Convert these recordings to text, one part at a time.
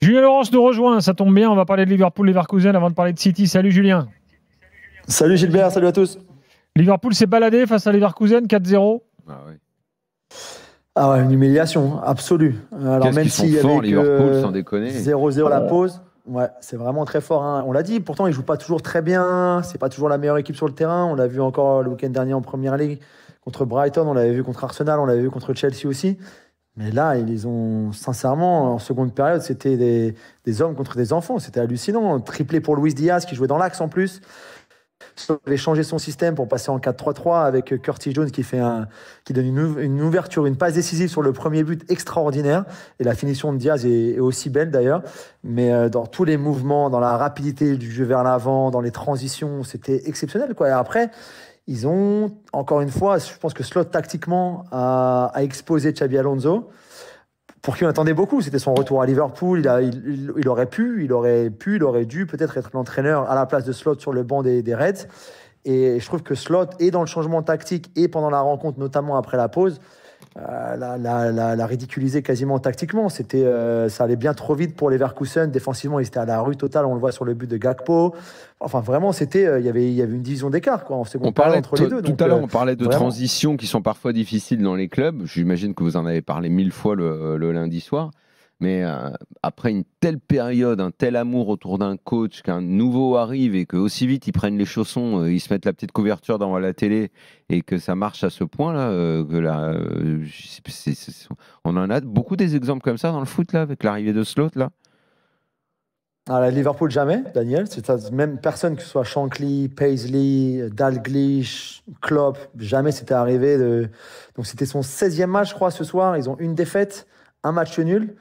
Julien Laurence nous rejoint, ça tombe bien, on va parler de Liverpool-Leverkusen avant de parler de City. Salut Julien. Salut Gilbert, salut à tous. Liverpool s'est baladé face à Leverkusen 4-0. Ah ouais. Ah ouais, une humiliation absolue. Alors Qu'est-ce même qu'ils sont s'il y forts, avait Liverpool, sans déconner. 0-0 à la pause, ouais, c'est vraiment très fort, hein. On l'a dit, pourtant ils jouent pas toujours très bien, c'est pas toujours la meilleure équipe sur le terrain. On l'a vu encore le week-end dernier en Première Ligue contre Brighton, on l'avait vu contre Arsenal, on l'avait vu contre Chelsea aussi. Mais là, ils ont, sincèrement, en seconde période, c'était des hommes contre des enfants. C'était hallucinant. Triplé pour Luis Diaz, qui jouait dans l'axe en plus. Il avait changé son système pour passer en 4-3-3 avec Curtis Jones qui donne une ouverture, une passe décisive sur le premier but extraordinaire. Et la finition de Diaz est aussi belle d'ailleurs. Mais dans tous les mouvements, dans la rapidité du jeu vers l'avant, dans les transitions, c'était exceptionnel, quoi. Et après, ils ont, encore une fois, je pense que Slot tactiquement a exposé Xabi Alonso, pour qui on attendait beaucoup. C'était son retour à Liverpool. Il aurait dû peut-être être l'entraîneur à la place de Slot sur le banc des Reds. Et je trouve que Slot, et dans le changement tactique, et pendant la rencontre, notamment après la pause, l'a ridiculisé quasiment tactiquement. Ça allait bien trop vite pour les Leverkusen. Défensivement, ils étaient à la rue totale. On le voit sur le but de Gakpo. Enfin, vraiment, il y avait une division d'écart, quoi, en seconde période entre les deux. Tout à l'heure, on parlait de vraiment transitions qui sont parfois difficiles dans les clubs. J'imagine que vous en avez parlé 1000 fois le lundi soir. Mais après une telle période, un tel amour autour d'un coach, qu'un nouveau arrive et que aussi vite ils prennent les chaussons, ils se mettent la petite couverture devant la télé et que ça marche à ce point-là, on en a beaucoup des exemples comme ça dans le foot là, avec l'arrivée de Slot là. À Liverpool, jamais, Daniel. Même personne, que ce soit Shankly, Paisley, Dalglish, Klopp, jamais c'était arrivé. Donc c'était son 16e match, je crois, ce soir. Ils ont une défaite, un match nul.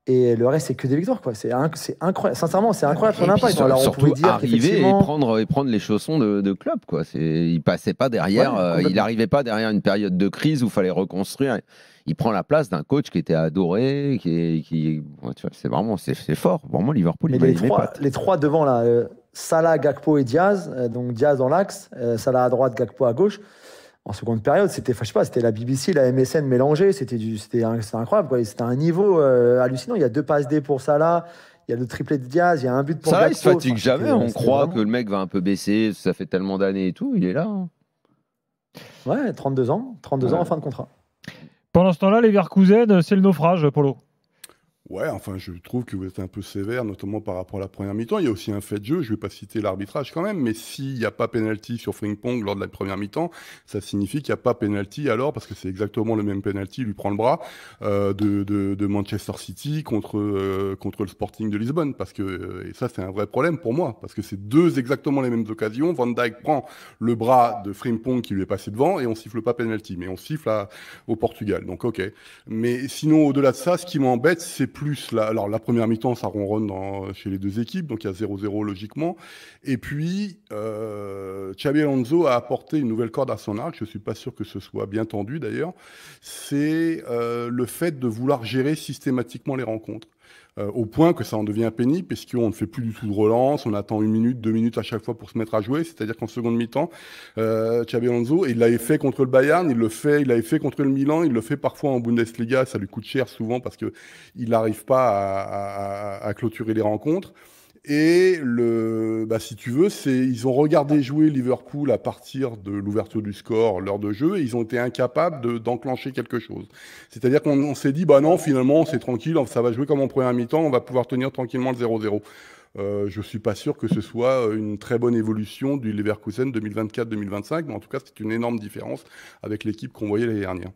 Et le reste, c'est que des victoires, quoi. C'est incroyable. Sincèrement, c'est incroyable son impact. Alors, on pouvait Surtout dire arriver qu'effectivement, et prendre les chaussons de club, quoi. Il passait pas derrière, ouais, il n'arrivait pas derrière une période de crise où il fallait reconstruire. Il prend la place d'un coach qui était adoré, ouais, tu vois, c'est fort. Vraiment, Liverpool, mais il m'a mis mes pattes. les trois devant, là, Salah, Gakpo et Diaz, donc Diaz dans l'axe, Salah à droite, Gakpo à gauche. En seconde période, c'était, enfin, je sais pas, c'était la BBC, la MSN mélangée, c'était incroyable, quoi. C'était un niveau hallucinant. Il y a 2 passes D pour Salah, il y a le triplé de Diaz, il y a un but pour Ça, Gakpo. il se fatigue Enfin, jamais. On c'était croit vraiment... que le mec va un peu baisser, ça fait tellement d'années et tout. Il est là, hein. Ouais, 32 ans Ouais. en fin de contrat. Pendant ce temps-là, Leverkusen, c'est le naufrage, Polo. Ouais, enfin, je trouve que vous êtes un peu sévère, notamment par rapport à la première mi-temps. Il y a aussi un fait de jeu, je ne vais pas citer l'arbitrage quand même, mais s'il n'y a pas pénalty sur Frimpong lors de la première mi-temps, ça signifie qu'il n'y a pas pénalty alors, parce que c'est exactement le même pénalty, il lui prend le bras, de Manchester City contre le Sporting de Lisbonne, parce que, et ça c'est un vrai problème pour moi, parce que c'est exactement les mêmes occasions. Van Dijk prend le bras de Frimpong qui lui est passé devant, et on siffle pas pénalty, mais on siffle au Portugal, donc ok. Mais sinon, au-delà de ça, ce qui m'embête, c'est plus alors la première mi-temps, ça ronronne chez les deux équipes, donc il y a 0-0 logiquement. Et puis, Xabi Alonso a apporté une nouvelle corde à son arc. Je suis pas sûr que ce soit bien tendu d'ailleurs. C'est le fait de vouloir gérer systématiquement les rencontres. Au point que ça en devient pénible, puisqu'on ne fait plus du tout de relance, on attend 1 minute, 2 minutes à chaque fois pour se mettre à jouer, c'est-à-dire qu'en seconde mi-temps, Xabi Alonso, il l'avait fait contre le Bayern, il l'avait fait contre le Milan, il le fait parfois en Bundesliga, ça lui coûte cher souvent parce qu'il n'arrive pas à clôturer les rencontres. Et si tu veux, ils ont regardé jouer Liverpool à partir de l'ouverture du score, l'heure de jeu, et ils ont été incapables d'enclencher quelque chose. C'est-à-dire qu'on s'est dit, bah non, finalement, c'est tranquille, ça va jouer comme en première mi-temps, on va pouvoir tenir tranquillement le 0-0. Je suis pas sûr que ce soit une très bonne évolution du Leverkusen 2024-2025, mais en tout cas, c'est une énorme différence avec l'équipe qu'on voyait l'année dernière.